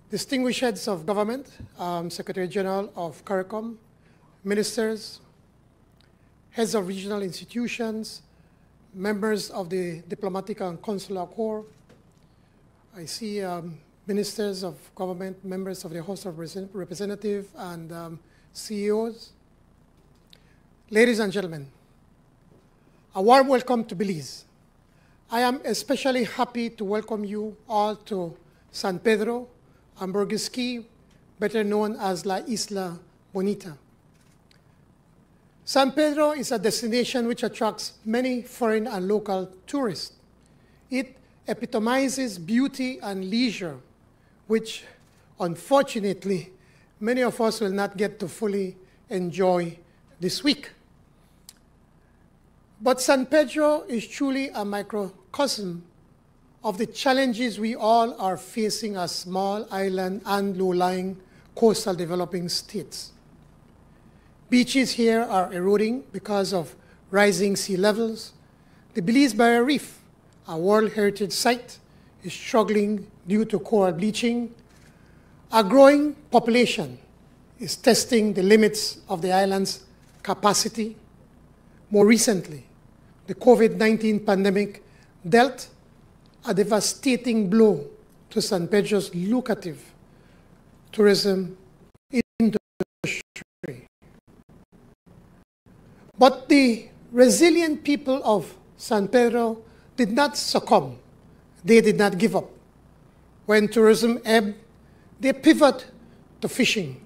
distinguished heads of government, Secretary General of CARICOM, ministers, heads of regional institutions, members of the diplomatic and consular corps. I see ministers of government, members of the House of Representatives, and CEOs. Ladies and gentlemen, a warm welcome to Belize. I am especially happy to welcome you all to San Pedro and Burgess Key, better known as La Isla Bonita. San Pedro is a destination which attracts many foreign and local tourists. It epitomizes beauty and leisure, which unfortunately many of us will not get to fully enjoy this week. But San Pedro is truly a microcosm of the challenges we all are facing as small island and low-lying coastal developing states. Beaches here are eroding because of rising sea levels. The Belize Barrier Reef, a World Heritage Site, is struggling due to coral bleaching. A growing population is testing the limits of the island's capacity. More recently, the COVID-19 pandemic dealt a devastating blow to San Pedro's lucrative tourism industry. But the resilient people of San Pedro did not succumb. They did not give up. When tourism ebbed, they pivot to fishing.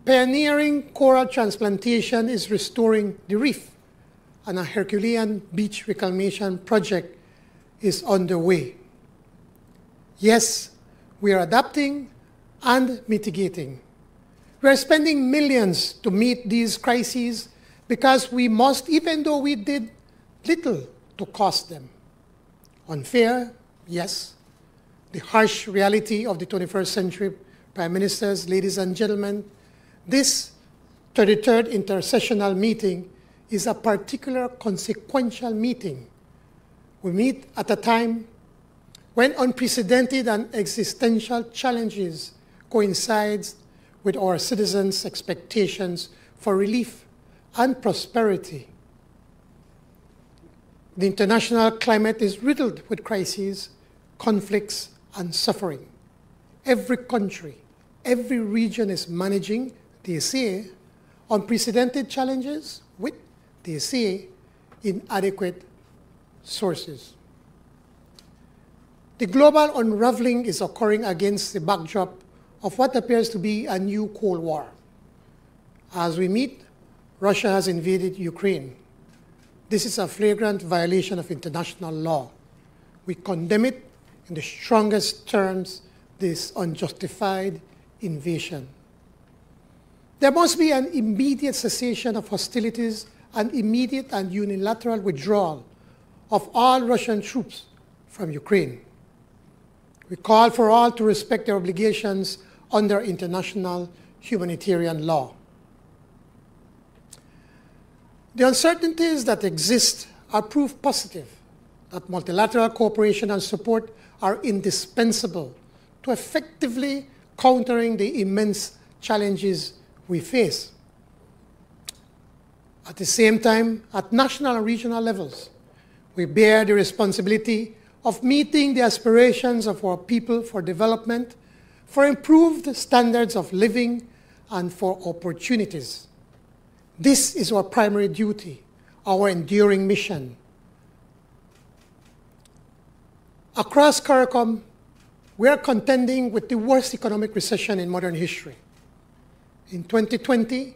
Pioneering coral transplantation is restoring the reef, and a Herculean beach reclamation project is underway. Yes, we are adapting and mitigating. We are spending millions to meet these crises because we must, even though we did little to cost them. Unfair, yes. The harsh reality of the 21st century, Prime Ministers, ladies and gentlemen, this 33rd Intersessional meeting is a particular consequential meeting. We meet at a time when unprecedented and existential challenges coincide with our citizens' expectations for relief and prosperity. The international climate is riddled with crises, conflicts, and suffering. Every country, every region is managing, they say, unprecedented challenges with, they say, inadequate sources. The global unraveling is occurring against the backdrop of what appears to be a new Cold War. As we meet, Russia has invaded Ukraine. This is a flagrant violation of international law. We condemn it in the strongest terms, this unjustified invasion. There must be an immediate cessation of hostilities and immediate and unilateral withdrawal of all Russian troops from Ukraine. We call for all to respect their obligations under international humanitarian law. The uncertainties that exist are proof positive that multilateral cooperation and support are indispensable to effectively countering the immense challenges we face. At the same time, at national and regional levels, we bear the responsibility of meeting the aspirations of our people for development, for improved standards of living, and for opportunities. This is our primary duty, our enduring mission. Across CARICOM, we are contending with the worst economic recession in modern history. In 2020,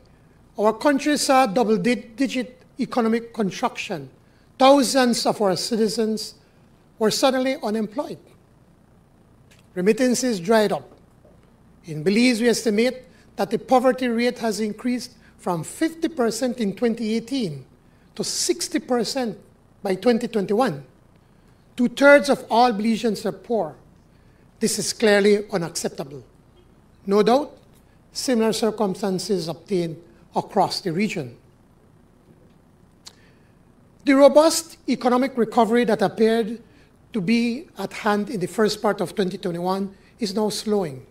our country saw double-digit economic contraction. Thousands of our citizens were suddenly unemployed. Remittances dried up. In Belize, we estimate that the poverty rate has increased from 50% in 2018 to 60% by 2021. Two-thirds of all Belizeans are poor. This is clearly unacceptable. No doubt, similar circumstances obtained across the region. The robust economic recovery that appeared to be at hand in the first part of 2021 is now slowing.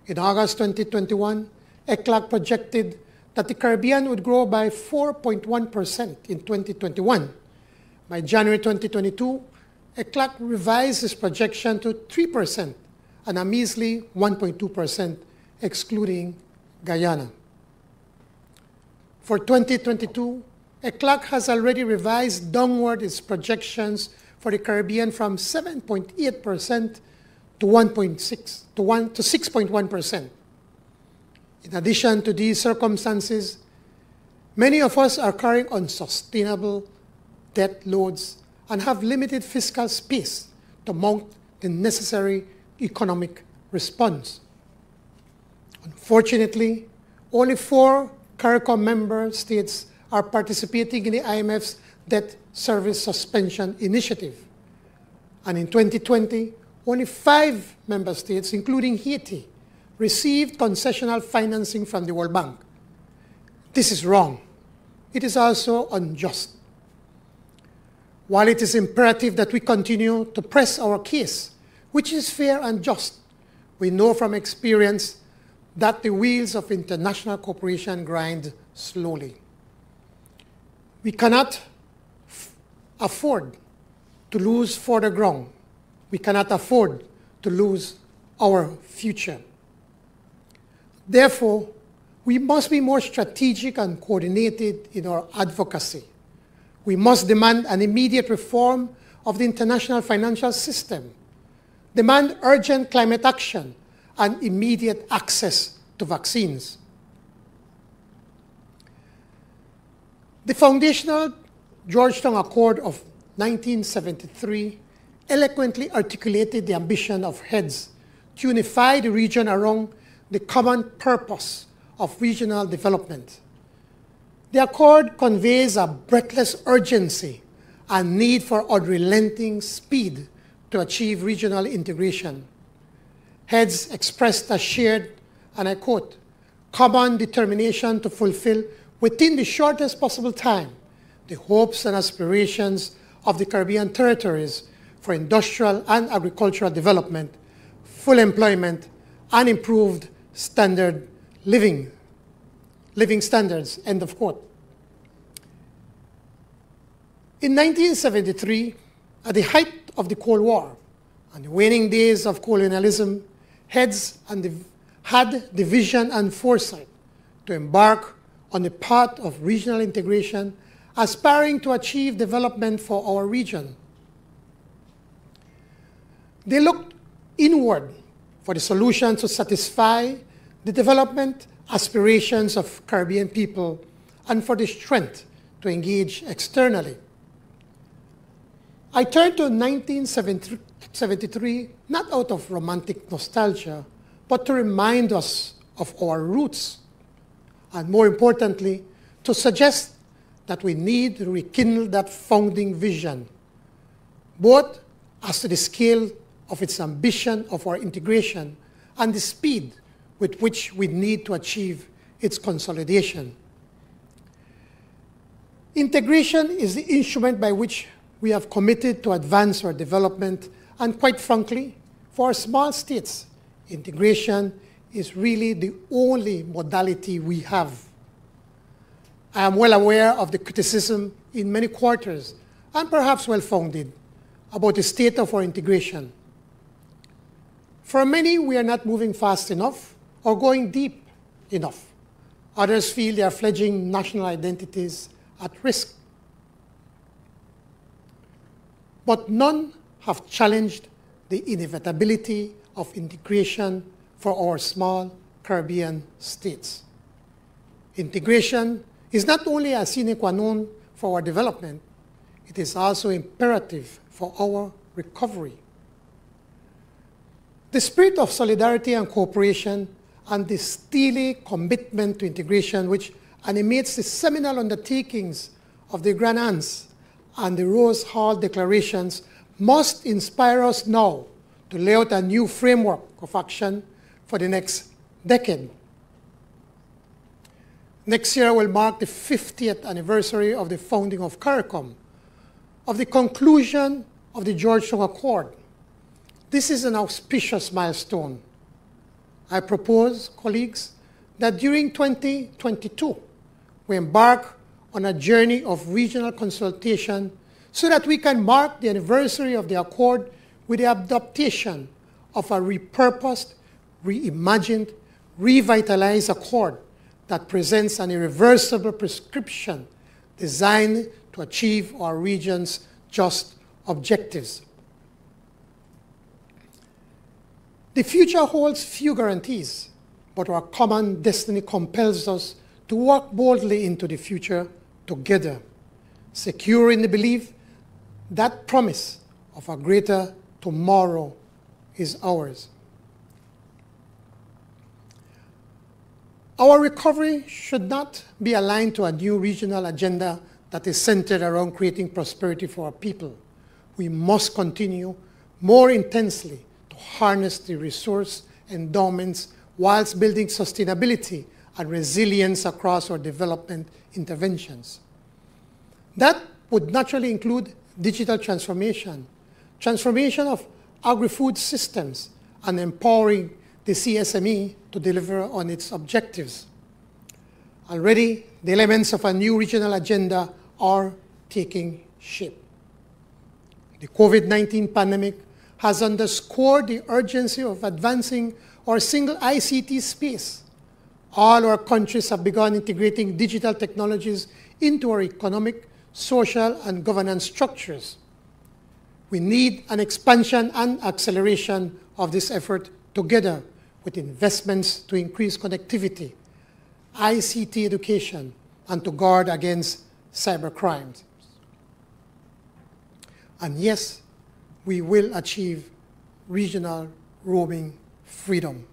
In August 2021, ECLAC projected that the Caribbean would grow by 4.1% in 2021. By January 2022, ECLAC revised its projection to 3% and a measly 1.2% excluding Guyana. For 2022, ECLAC has already revised downward its projections for the Caribbean from 7.8% to 6.1%. In addition to these circumstances, many of us are carrying unsustainable debt loads and have limited fiscal space to mount the necessary economic response. Unfortunately, only 4 CARICOM member states are participating in the IMF's debt service suspension initiative. And in 2020, only 5 member states, including Haiti, received concessional financing from the World Bank. This is wrong. It is also unjust. While it is imperative that we continue to press our case, which is fair and just, we know from experience that the wheels of international cooperation grind slowly. We cannot afford to lose further ground. We cannot afford to lose our future. Therefore, we must be more strategic and coordinated in our advocacy. We must demand an immediate reform of the international financial system, demand urgent climate action, and immediate access to vaccines. The foundational Georgetown Accord of 1973 eloquently articulated the ambition of heads to unify the region around the common purpose of regional development. The Accord conveys a breathless urgency and need for unrelenting speed to achieve regional integration. Heads expressed a shared, and I quote, common determination to fulfill within the shortest possible time the hopes and aspirations of the Caribbean territories for industrial and agricultural development, full employment, and improved living standards, end of quote. In 1973, at the height of the Cold War and the waning days of colonialism, heads had the vision and foresight to embark on the path of regional integration, aspiring to achieve development for our region. They looked inward for the solution to satisfy the development aspirations of Caribbean people and for the strength to engage externally. I turn to 1973 not out of romantic nostalgia, but to remind us of our roots, and more importantly, to suggest that we need to rekindle that founding vision, both as to the scale of its ambition of our integration and the speed with which we need to achieve its consolidation. Integration is the instrument by which we have committed to advance our development, and quite frankly, for small states, integration is really the only modality we have. I am well aware of the criticism in many quarters, and perhaps well-founded, about the state of our integration. For many, we are not moving fast enough or going deep enough. Others feel their fledgling national identities at risk. But none have challenged the inevitability of integration for our small Caribbean states. Integration is not only a sine qua non for our development, it is also imperative for our recovery. The spirit of solidarity and cooperation and the steely commitment to integration which animates the seminal undertakings of the Grand Anse and the Rose Hall declarations must inspire us now to lay out a new framework of action for the next decade. Next year will mark the 50th anniversary of the founding of CARICOM, of the conclusion of the Georgetown Accord. This is an auspicious milestone. I propose, colleagues, that during 2022, we embark on a journey of regional consultation so that we can mark the anniversary of the Accord with the adoption of a repurposed, reimagined, revitalized Accord that presents an irreversible prescription designed to achieve our region's just objectives. The future holds few guarantees, but our common destiny compels us to walk boldly into the future together, secure in the belief that promise of a greater tomorrow is ours. Our recovery should not be aligned to a new regional agenda that is centered around creating prosperity for our people. We must continue more intensely to harness the resource endowments whilst building sustainability and resilience across our development interventions. That would naturally include digital transformation, transformation of agri-food systems, and empowering the CSME to deliver on its objectives. Already, the elements of a new regional agenda are taking shape. The COVID-19 pandemic has underscored the urgency of advancing our single ICT space. All our countries have begun integrating digital technologies into our economic, social, and governance structures. We need an expansion and acceleration of this effort together with investments to increase connectivity, ICT education, and to guard against cybercrimes. And yes, we will achieve regional roaming freedom.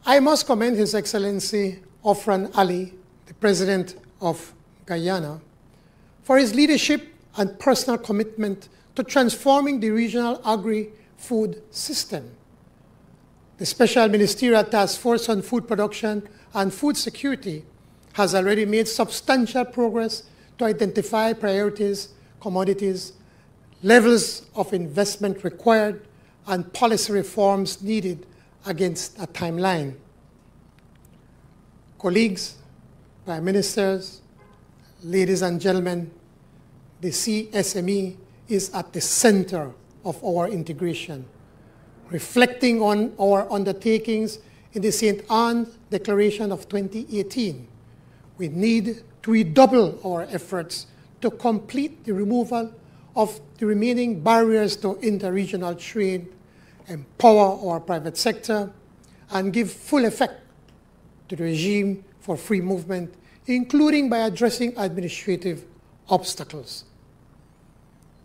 I must commend His Excellency Ofran Ali, the President of Guyana, for his leadership and personal commitment to transforming the regional agri-food system. The Special Ministerial Task Force on Food Production and Food Security has already made substantial progress to identify priorities, commodities, levels of investment required, and policy reforms needed against a timeline. Colleagues, Prime Ministers, ladies and gentlemen, the CSME is at the center of our integration. Reflecting on our undertakings in the St. Anne Declaration of 2018, we need to redouble our efforts to complete the removal of the remaining barriers to interregional trade, empower our private sector, and give full effect to the regime for free movement, including by addressing administrative obstacles.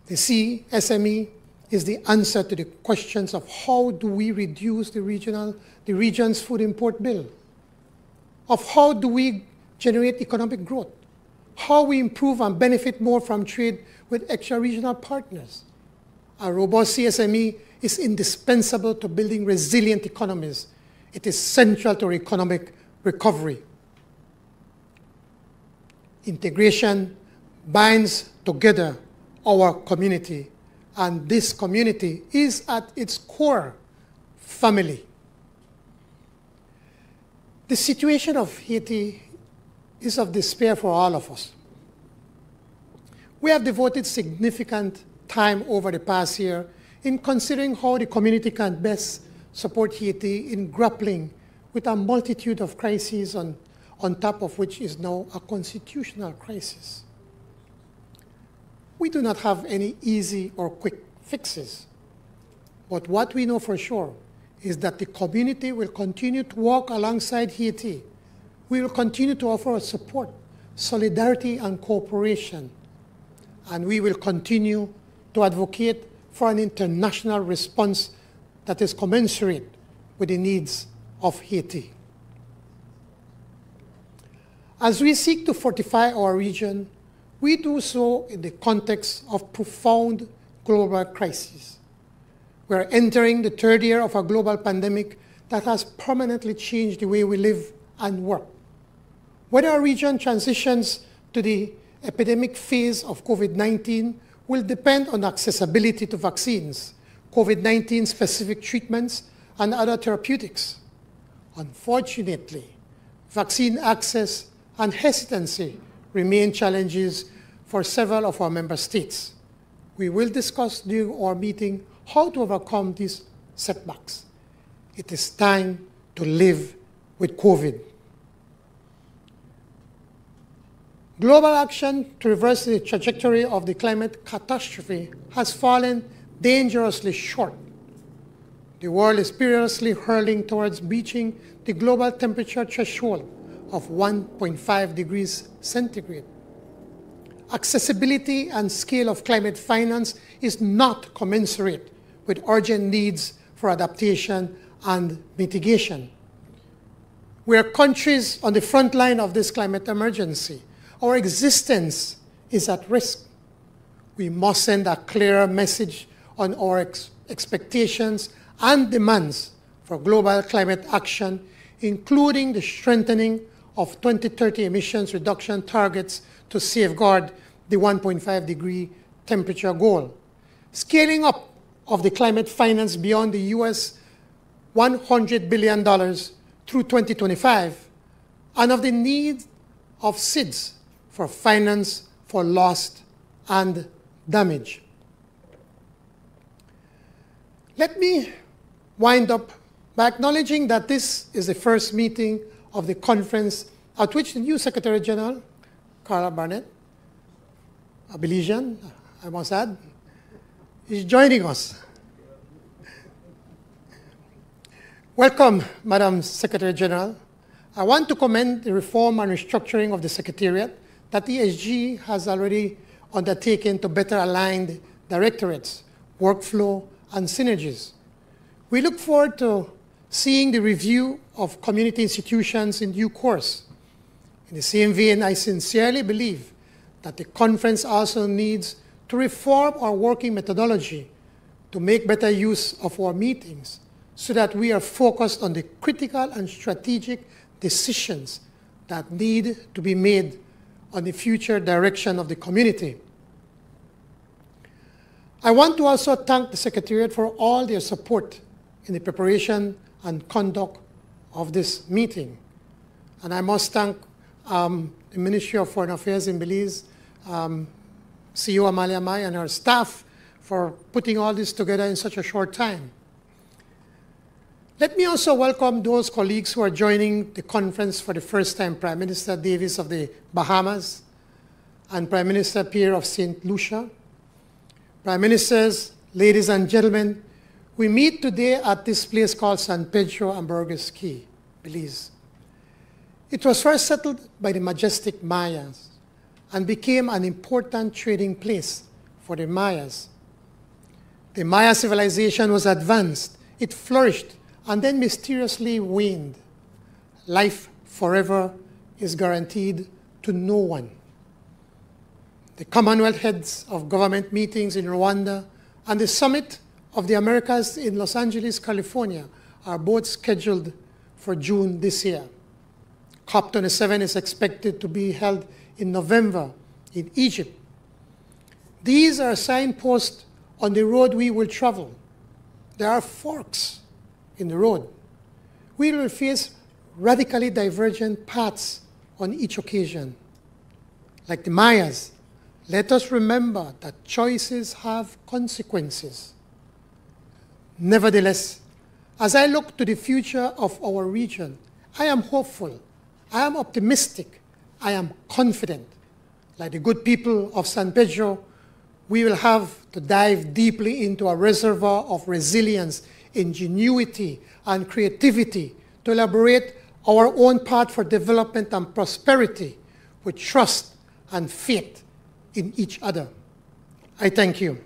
The CSME is the answer to the questions of how do we reduce the region's food import bill, of how do we generate economic growth, how we improve and benefit more from trade with extra-regional partners. A robust CSME is indispensable to building resilient economies. It is central to our economic recovery. Integration binds together our community, and this community is at its core family. The situation of Haiti is of despair for all of us. We have devoted significant time over the past year in considering how the community can best support Haiti in grappling with a multitude of crises, on top of which is now a constitutional crisis. We do not have any easy or quick fixes, but what we know for sure is that the community will continue to walk alongside Haiti. We will continue to offer support, solidarity, and cooperation, and we will continue to advocate for an international response that is commensurate with the needs of Haiti. As we seek to fortify our region, we do so in the context of profound global crisis. We are entering the third year of a global pandemic that has permanently changed the way we live and work. Whether our region transitions to the epidemic phase of COVID-19 will depend on accessibility to vaccines, COVID-19 specific treatments, and other therapeutics. Unfortunately, vaccine access and hesitancy remain challenges for several of our member states. We will discuss during our meeting how to overcome these setbacks. It is time to live with COVID. Global action to reverse the trajectory of the climate catastrophe has fallen dangerously short. The world is perilously hurtling towards breaching the global temperature threshold of 1.5 degrees centigrade. Accessibility and scale of climate finance is not commensurate with urgent needs for adaptation and mitigation. We are countries on the front line of this climate emergency. Our existence is at risk. We must send a clearer message on our expectations and demands for global climate action, including the strengthening of 2030 emissions reduction targets to safeguard the 1.5 degree temperature goal, scaling up of the climate finance beyond the US $100 billion through 2025, and of the need of SIDS for finance for loss and damage. Let me wind up by acknowledging that this is the first meeting of the conference at which the new Secretary General, Carla Barnett, a Belizean, I must add, is joining us. Welcome, Madam Secretary General. I want to commend the reform and restructuring of the Secretariat that ESG has already undertaken to better align directorates, workflow, and synergies. We look forward to seeing the review of community institutions in due course. In the same vein, I sincerely believe that the conference also needs to reform our working methodology to make better use of our meetings so that we are focused on the critical and strategic decisions that need to be made on the future direction of the community. I want to also thank the Secretariat for all their support in the preparation and conduct of this meeting. And I must thank the Ministry of Foreign Affairs in Belize, CEO Amalia Mai and her staff for putting all this together in such a short time. Let me also welcome those colleagues who are joining the conference for the first time, Prime Minister Davis of the Bahamas and Prime Minister Pierre of St. Lucia. Prime Ministers, ladies and gentlemen, we meet today at this place called San Pedro and Burgess Key, Belize. It was first settled by the majestic Mayas and became an important trading place for the Mayas. The Maya civilization was advanced, it flourished, and then mysteriously waned. Life forever is guaranteed to no one. The Commonwealth Heads of Government meetings in Rwanda and the Summit of the Americas in Los Angeles, California are both scheduled for June this year. COP27 is expected to be held in November in Egypt. These are signposts on the road we will travel. There are forks in the road. We will face radically divergent paths on each occasion. Like the Mayas, let us remember that choices have consequences. Nevertheless, as I look to the future of our region, I am hopeful, I am optimistic, I am confident. Like the good people of San Pedro, we will have to dive deeply into a reservoir of resilience, ingenuity, and creativity to elaborate our own path for development and prosperity with trust and faith in each other. I thank you.